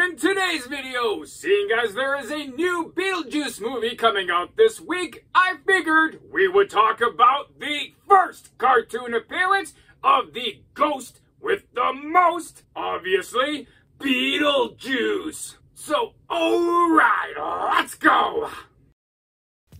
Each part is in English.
in today's video, seeing as there is a new Beetlejuice movie coming out this week, I figured we would talk about the first cartoon appearance of the ghost with the most, obviously, Beetlejuice. So, alright, let's go!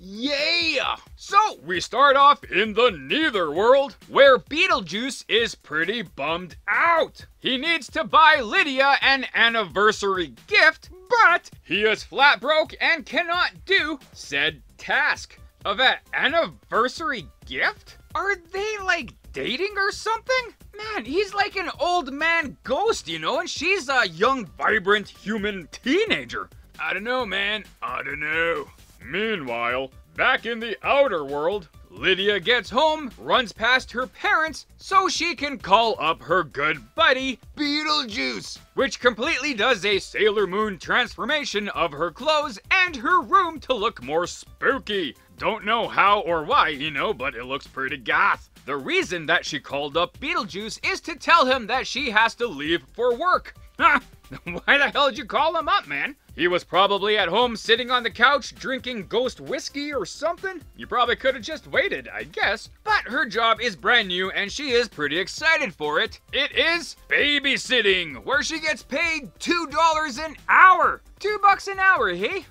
Yeah! So, we start off in the Neither world, where Beetlejuice is pretty bummed out. He needs to buy Lydia an anniversary gift, but he is flat broke and cannot do said task. Of an anniversary gift? Are they like dating or something? Man, he's like an old man ghost, you know, and she's a young, vibrant human teenager. I don't know, man. I don't know. Meanwhile, back in the outer world, Lydia gets home, runs past her parents, so she can call up her good buddy, Beetlejuice, which completely does a Sailor Moon transformation of her clothes and her room to look more spooky. Don't know how or why, you know, but it looks pretty goth. The reason that she called up Beetlejuice is to tell him that she has to leave for work. Why the hell did you call him up, man? He was probably at home sitting on the couch drinking ghost whiskey or something. You probably could have just waited, I guess. But her job is brand new and she is pretty excited for it. It is babysitting, where she gets paid $2 an hour. $2 an hour, hey?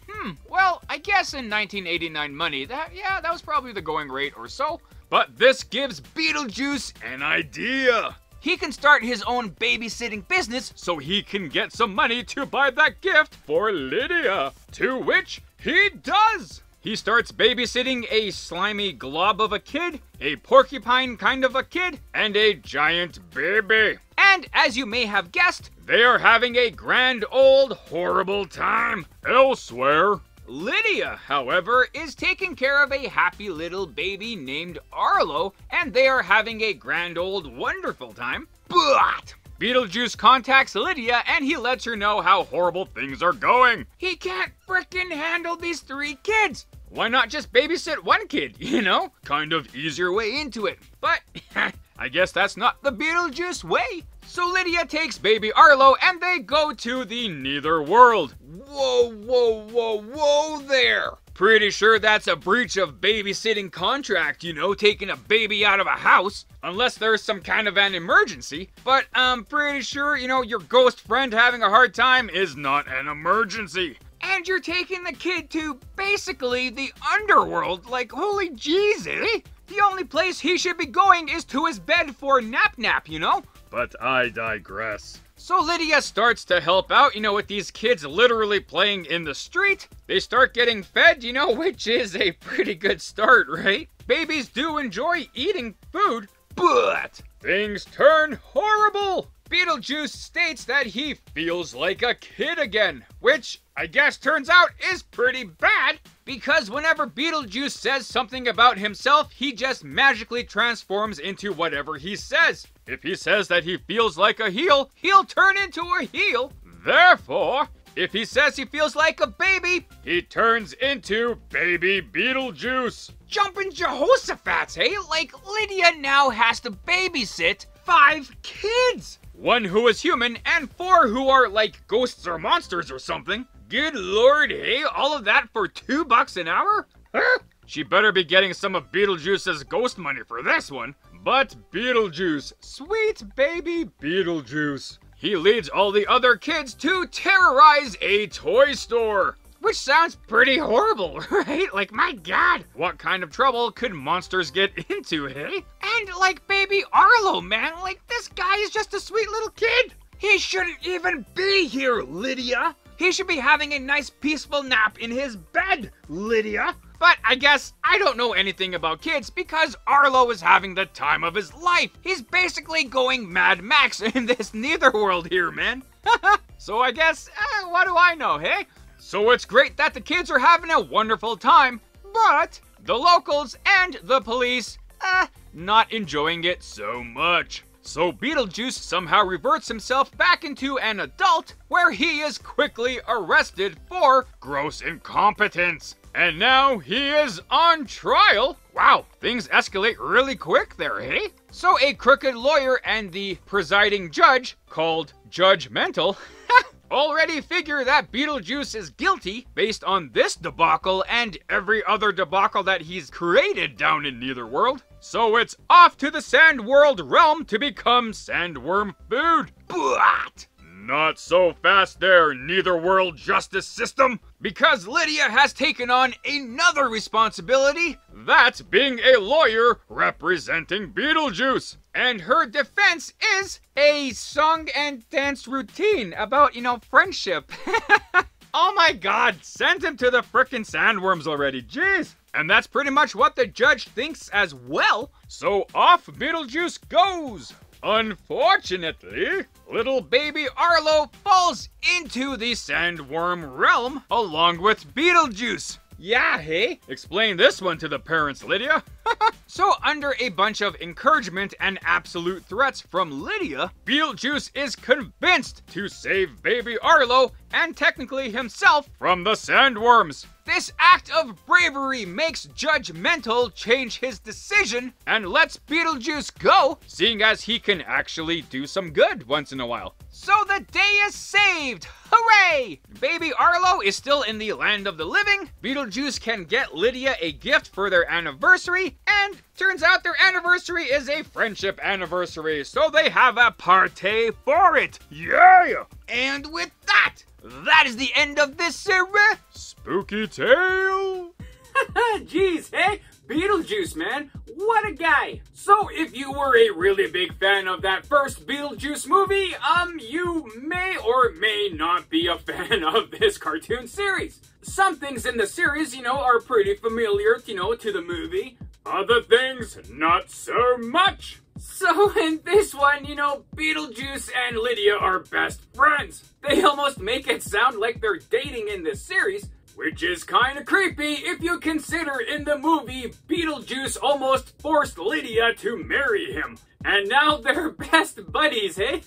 Well, I guess in 1989 money, that was probably the going rate or so. But this gives Beetlejuice an idea. He can start his own babysitting business so he can get some money to buy that gift for Lydia. To which he does. He starts babysitting a slimy glob of a kid, a porcupine kind of a kid, and a giant baby. And as you may have guessed, they are having a grand old horrible time. Elsewhere, Lydia, however, is taking care of a happy little baby named Arlo, and they are having a grand old wonderful time. But Beetlejuice contacts Lydia and he lets her know how horrible things are going. He can't frickin' handle these 3 kids. Why not just babysit one kid, you know? Kind of easier way into it. But I guess that's not the Beetlejuice way. So Lydia takes baby Arlo and they go to the Neither world. Whoa, whoa, whoa, whoa there. Pretty sure that's a breach of babysitting contract, you know, taking a baby out of a house. Unless there's some kind of an emergency. But I'm pretty sure, you know, your ghost friend having a hard time is not an emergency. And you're taking the kid to basically the underworld, like holy jeez, eh? The only place he should be going is to his bed for nap, you know? But I digress. So Lydia starts to help out, you know, with these kids literally playing in the street. They start getting fed, you know, which is a pretty good start, right? Babies do enjoy eating food, but things turn horrible. Beetlejuice states that he feels like a kid again, which I guess turns out is pretty bad, because whenever Beetlejuice says something about himself, he just magically transforms into whatever he says. If he says that he feels like a heel, he'll turn into a heel. Therefore, if he says he feels like a baby, he turns into Baby Beetlejuice. Jumpin' Jehoshaphat's, hey? Like, Lydia now has to babysit 5 kids. 1 who is human and 4 who are like ghosts or monsters or something. Good lord, hey? All of that for $2 an hour? She better be getting some of Beetlejuice's ghost money for this one. But Beetlejuice, sweet baby Beetlejuice. He leads all the other kids to terrorize a toy store. Which sounds pretty horrible, right? Like, my god, what kind of trouble could monsters get into, hey? And like baby Arlo, man, like this guy is just a sweet little kid. He shouldn't even be here, Lydia. He should be having a nice peaceful nap in his bed, Lydia. But I guess I don't know anything about kids because Arlo is having the time of his life. He's basically going Mad Max in this Neither world here, man. So I guess, what do I know, hey? So it's great that the kids are having a wonderful time, but the locals and the police, not enjoying it so much. So Beetlejuice somehow reverts himself back into an adult, where he is quickly arrested for gross incompetence. And now he is on trial. Wow, things escalate really quick there, hey? So a crooked lawyer and the presiding judge, called Judge Mental, already figure that Beetlejuice is guilty based on this debacle and every other debacle that he's created down in Netherworld. So it's off to the Sandworld realm to become sandworm food. But not so fast there, Netherworld justice system, because Lydia has taken on another responsibility. That's being a lawyer representing Beetlejuice. And her defense is a song and dance routine about, friendship. Oh my god, send him to the frickin' sandworms already, jeez. And that's pretty much what the judge thinks as well. So off Beetlejuice goes. Unfortunately, little baby Arlo falls into the sandworm realm along with Beetlejuice. Yeah, hey? Explain this one to the parents, Lydia. So under a bunch of encouragement and absolute threats from Lydia, Beetlejuice is convinced to save baby Arlo and technically himself from the sandworms. This act of bravery makes Judge Mental change his decision and lets Beetlejuice go, seeing as he can actually do some good once in a while. So the day is saved! Hooray! Baby Arlo is still in the land of the living, Beetlejuice can get Lydia a gift for their anniversary, and turns out their anniversary is a friendship anniversary, so they have a party for it! Yeah! And with that is the end of this spooky tale. Jeez, hey? Beetlejuice, man. What a guy. So if you were a really big fan of that first Beetlejuice movie, you may or may not be a fan of this cartoon series. Some things in the series, are pretty familiar, to the movie. Other things, not so much. So in this one, Beetlejuice and Lydia are best friends. They almost make it sound like they're dating in this series, which is kinda creepy if you consider in the movie, Beetlejuice almost forced Lydia to marry him. And now they're best buddies, hey?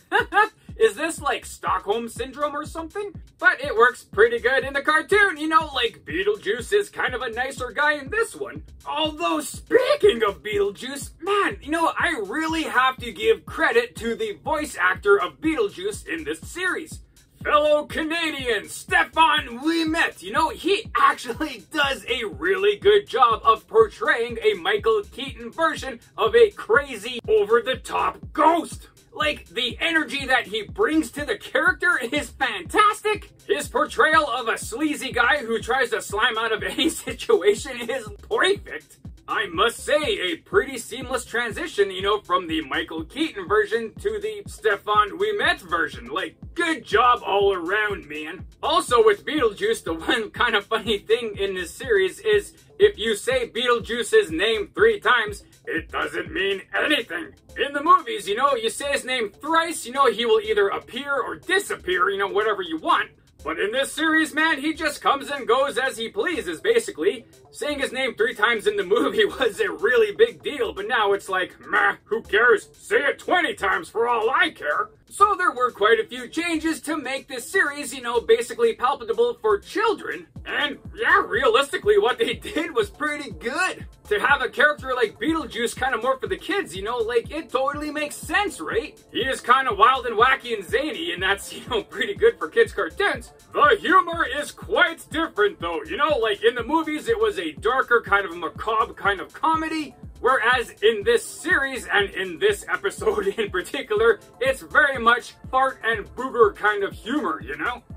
Is this like Stockholm Syndrome or something? But it works pretty good in the cartoon, like Beetlejuice is kind of a nicer guy in this one. Although speaking of Beetlejuice, man, I really have to give credit to the voice actor of Beetlejuice in this series. Fellow Canadian Stefan Ouimet, he actually does a really good job of portraying a Michael Keaton version of a crazy, over-the-top ghost. Like, the energy that he brings to the character is fantastic. His portrayal of a sleazy guy who tries to slime out of any situation is perfect. I must say, a pretty seamless transition, from the Michael Keaton version to the Stefan Ouimet version. Like, good job all around, man. Also with Beetlejuice, the one kind of funny thing in this series is if you say Beetlejuice's name 3 times, it doesn't mean anything. In the movies, you say his name thrice, he will either appear or disappear, whatever you want. But in this series, man, he just comes and goes as he pleases, basically. Saying his name 3 times in the movie was a really big deal, but now it's like, meh, who cares? Say it 20 times for all I care. So there were quite a few changes to make this series, basically palatable for children. And yeah, realistically, what they did was pretty good. To have a character like Beetlejuice kind of more for the kids, like, it totally makes sense, right? He is kind of wild and wacky and zany, and that's, pretty good for kids' cartoons. The humor is quite different, though. Like, in the movies, it was a darker, kind of macabre kind of comedy. Whereas in this series, and in this episode in particular, it's very much fart and booger kind of humor,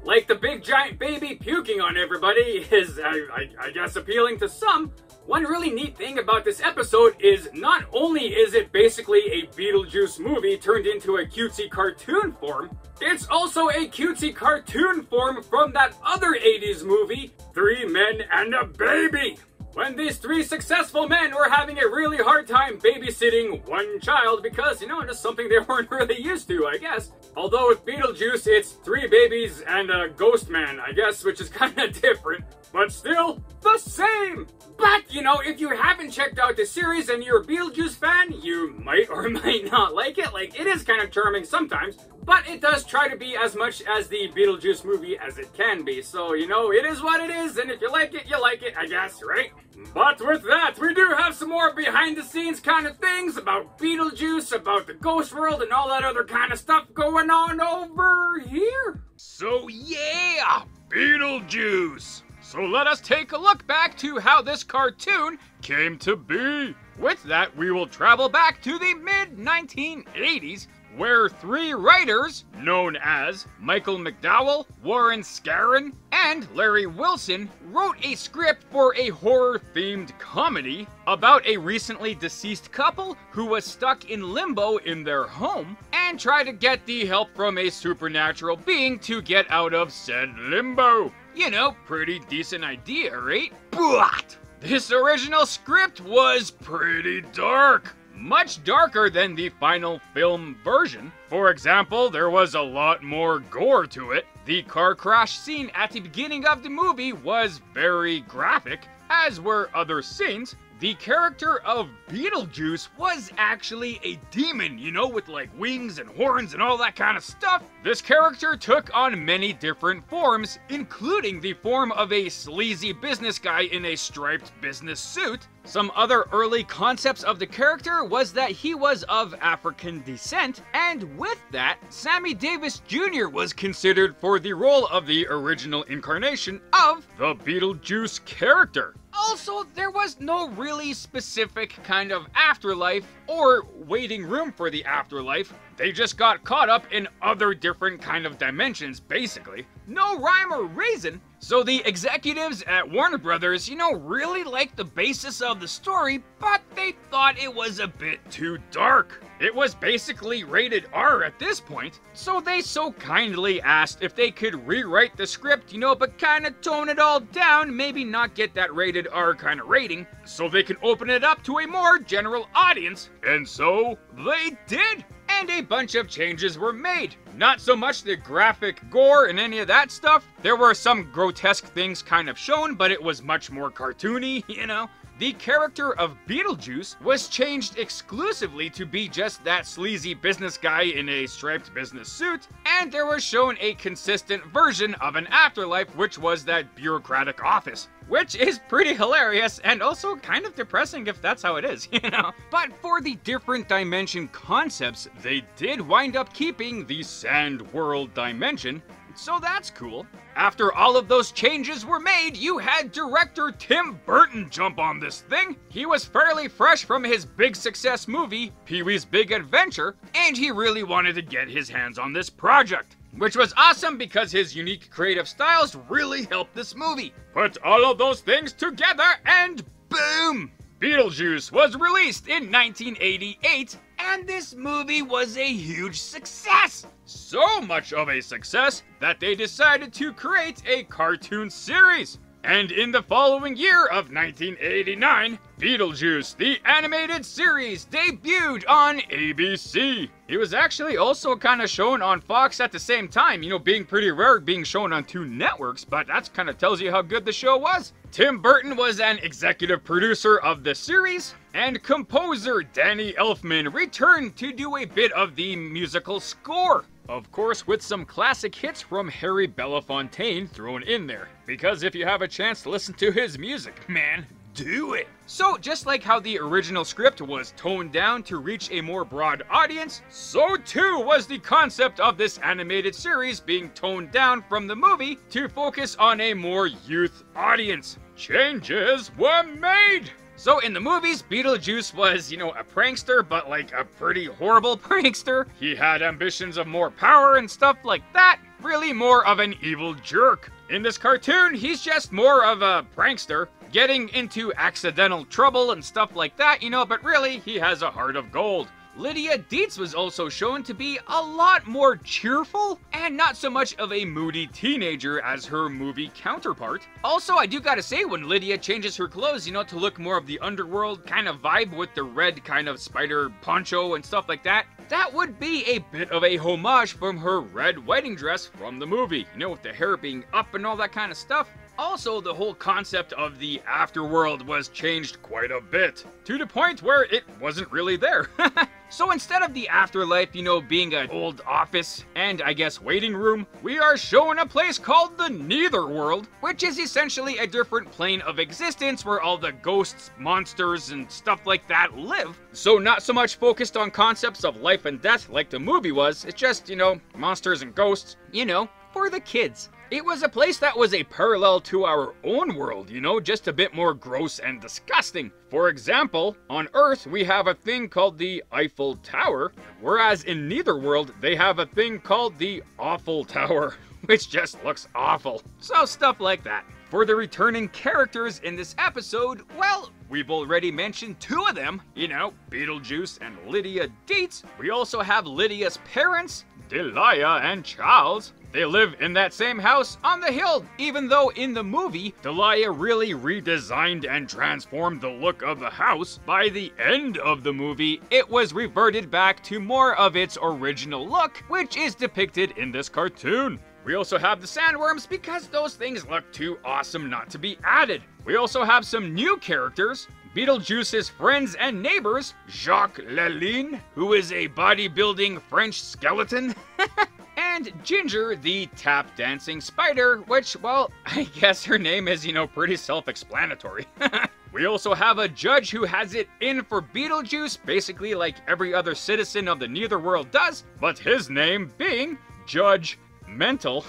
Like the big giant baby puking on everybody is, I guess, appealing to some. One really neat thing about this episode is not only is it basically a Beetlejuice movie turned into a cutesy cartoon form, it's also a cutesy cartoon form from that other 80s movie, 3 Men and a Baby. When these 3 successful men were having a really hard time babysitting one child because, just something they weren't really used to, I guess. Although with Beetlejuice, it's 3 babies and a ghost man, I guess, which is kind of different, but still the same. But, if you haven't checked out the series and you're a Beetlejuice fan, you might or might not like it. Like, it is kind of charming sometimes, but it does try to be as much as the Beetlejuice movie as it can be. So, it is what it is, and if you like it, I guess, right? But with that, we do have some more behind-the-scenes kind of things about Beetlejuice, about the ghost world, and all that other kind of stuff going on over here. So yeah, Beetlejuice! So let us take a look back to how this cartoon came to be. With that, we will travel back to the mid-1980s, where 3 writers, known as Michael McDowell, Warren Scarron, and Larry Wilson, wrote a script for a horror-themed comedy about a recently deceased couple who was stuck in limbo in their home and tried to get the help from a supernatural being to get out of said limbo. You know, pretty decent idea, right? But this original script was pretty dark. Much darker than the final film version. For example, there was a lot more gore to it. The car crash scene at the beginning of the movie was very graphic, as were other scenes. The character of Beetlejuice was actually a demon, you know, with like wings and horns and all that kind of stuff. This character took on many different forms, including the form of a sleazy business guy in a striped business suit. Some other early concepts of the character was that he was of African descent, and with that, Sammy Davis Jr. was considered for the role of the original incarnation of the Beetlejuice character. Also, there was no really specific kind of afterlife or waiting room for the afterlife. They just got caught up in other different kind of dimensions, basically. No rhyme or reason. So the executives at Warner Brothers, you know, really liked the basis of the story, but they thought it was a bit too dark. It was basically rated R at this point, so they so kindly asked if they could rewrite the script, you know, but kind of tone it all down, maybe not get that rated R kind of rating, so they can open it up to a more general audience. And so they did. And a bunch of changes were made. Not so much the graphic gore and any of that stuff. There were some grotesque things kind of shown, but it was much more cartoony, you know. The character of Beetlejuice was changed exclusively to be just that sleazy business guy in a striped business suit, and there was shown a consistent version of an afterlife, which was that bureaucratic office. Which is pretty hilarious and also kind of depressing if that's how it is, you know? But for the different dimension concepts, they did wind up keeping the Sand World dimension, so that's cool. After all of those changes were made, you had director Tim Burton jump on this thing. He was fairly fresh from his big success movie, Pee-wee's Big Adventure, and he really wanted to get his hands on this project. Which was awesome because his unique creative styles really helped this movie. Put all of those things together and boom! Beetlejuice was released in 1988, and this movie was a huge success! So much of a success that they decided to create a cartoon series. And in the following year of 1989, Beetlejuice, the animated series, debuted on ABC. It was actually also kind of shown on Fox at the same time, you know, being pretty rare being shown on 2 networks, but that kind of tells you how good the show was. Tim Burton was an executive producer of the series, and composer Danny Elfman returned to do a bit of the musical score. Of course, with some classic hits from Harry Belafonte thrown in there. Because if you have a chance to listen to his music, man, do it! So, just like how the original script was toned down to reach a more broad audience, so too was the concept of this animated series being toned down from the movie to focus on a more youth audience. Changes were made! So in the movies, Beetlejuice was, you know, a prankster, but like a pretty horrible prankster. He had ambitions of more power and stuff like that. Really more of an evil jerk. In this cartoon, he's just more of a prankster, getting into accidental trouble and stuff like that, you know, but really, he has a heart of gold. Lydia Deetz was also shown to be a lot more cheerful and not so much of a moody teenager as her movie counterpart. Also, I do gotta say, when Lydia changes her clothes, you know, to look more of the underworld kind of vibe with the red kind of spider poncho and stuff like that, that would be a bit of a homage from her red wedding dress from the movie, you know, with the hair being up and all that kind of stuff. Also, the whole concept of the afterworld was changed quite a bit, to the point where it wasn't really there. So instead of the afterlife, you know, being an old office and, I guess, waiting room, we are shown a place called the Netherworld, which is essentially a different plane of existence where all the ghosts, monsters, and stuff like that live. So not so much focused on concepts of life and death like the movie was, it's just, you know, monsters and ghosts, you know. for the kids. It was a place that was a parallel to our own world, you know, just a bit more gross and disgusting. For example, on Earth we have a thing called the Eiffel Tower, whereas in Netherworld they have a thing called the Awful Tower, which just looks awful. So stuff like that. For the returning characters in this episode, well, we've already mentioned two of them, you know, Beetlejuice and Lydia Deetz. We also have Lydia's parents, Delia and Charles. They live in that same house on the hill, even though in the movie, Delia really redesigned and transformed the look of the house. By the end of the movie, it was reverted back to more of its original look, which is depicted in this cartoon. We also have the sandworms because those things look too awesome not to be added. We also have some new characters. Beetlejuice's friends and neighbors, Jaques LaLean, who is a bodybuilding French skeleton, and Ginger, the tap dancing spider, which, well, I guess her name is, you know, pretty self-explanatory. We also have a judge who has it in for Beetlejuice, basically like every other citizen of the Netherworld does, but his name being Judge Mental.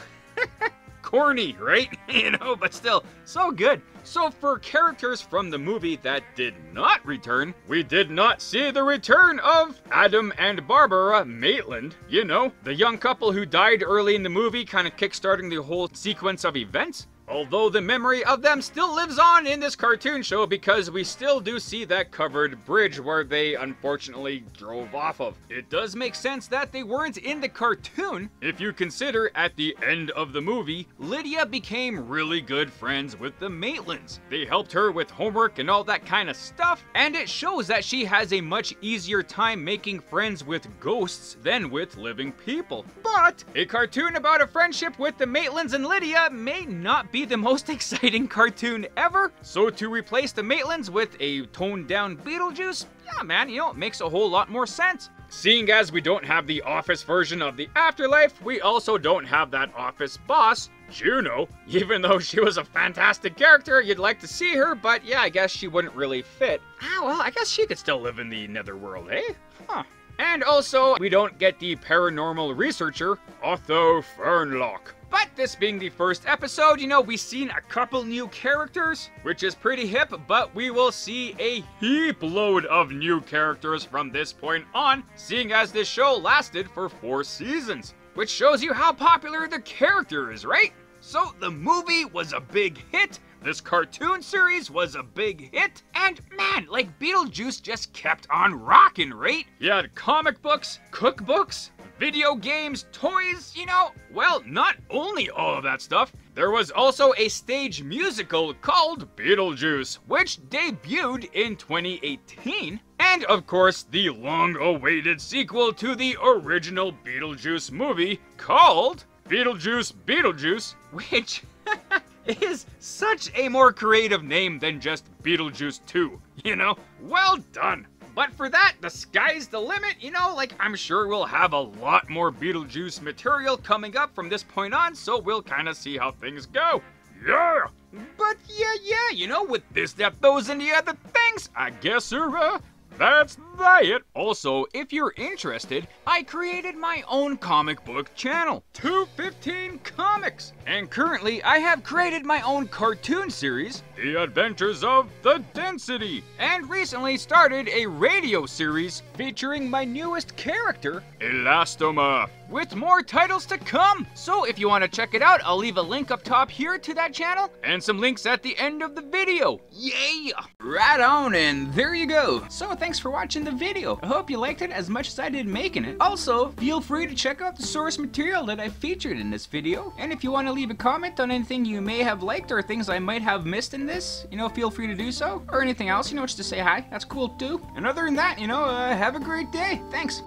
Corny, right? You know, but still, so good. So for characters from the movie that did not return, we did not see the return of Adam and Barbara Maitland. You know, the young couple who died early in the movie, kind of kickstarting the whole sequence of events. Although the memory of them still lives on in this cartoon show because we still do see that covered bridge where they unfortunately drove off of. It does make sense that they weren't in the cartoon if you consider at the end of the movie, Lydia became really good friends with the Maitlands. They helped her with homework and all that kind of stuff, and it shows that she has a much easier time making friends with ghosts than with living people. But a cartoon about a friendship with the Maitlands and Lydia may not be the most exciting cartoon ever. So to replace the Maitlands with a toned down Beetlejuice, yeah man, you know, it makes a whole lot more sense. Seeing as we don't have the Office version of the Afterlife, we also don't have that Office boss, Juno. Even though she was a fantastic character, you'd like to see her, but yeah, I guess she wouldn't really fit. Ah, well, I guess she could still live in the Netherworld, eh? Huh. And also, we don't get the paranormal researcher, Otto Fernlock. But this being the first episode, you know, we've seen a couple new characters, which is pretty hip, but we will see a heap load of new characters from this point on, seeing as this show lasted for 4 seasons, which shows you how popular the character is, right? So the movie was a big hit, this cartoon series was a big hit, and man, like Beetlejuice just kept on rocking, right? You had comic books, cookbooks, video games, toys, you know, well, not only all of that stuff, there was also a stage musical called Beetlejuice, which debuted in 2018, and of course, the long-awaited sequel to the original Beetlejuice movie called Beetlejuice Beetlejuice, which is such a more creative name than just Beetlejuice 2, you know? Well done! But for that, the sky's the limit, you know, like I'm sure we'll have a lot more Beetlejuice material coming up from this point on, so we'll kind of see how things go. Yeah! But yeah, you know, with this, that, those, and the other things, I guess, that's it. Also, if you're interested, I created my own comic book channel, 215 Comics. And currently, I have created my own cartoon series, The Adventures of the Density. And recently started a radio series featuring my newest character, Elastomorph, with more titles to come. So if you want to check it out, I'll leave a link up top here to that channel and some links at the end of the video. Yeah! Right on, and there you go. So thanks for watching the video. I hope you liked it as much as I did making it. Also, feel free to check out the source material that I featured in this video. And if you want to leave a comment on anything you may have liked or things I might have missed in this, you know, feel free to do so. Or anything else, you know, just to say hi. That's cool too. And other than that, you know, have a great day. Thanks.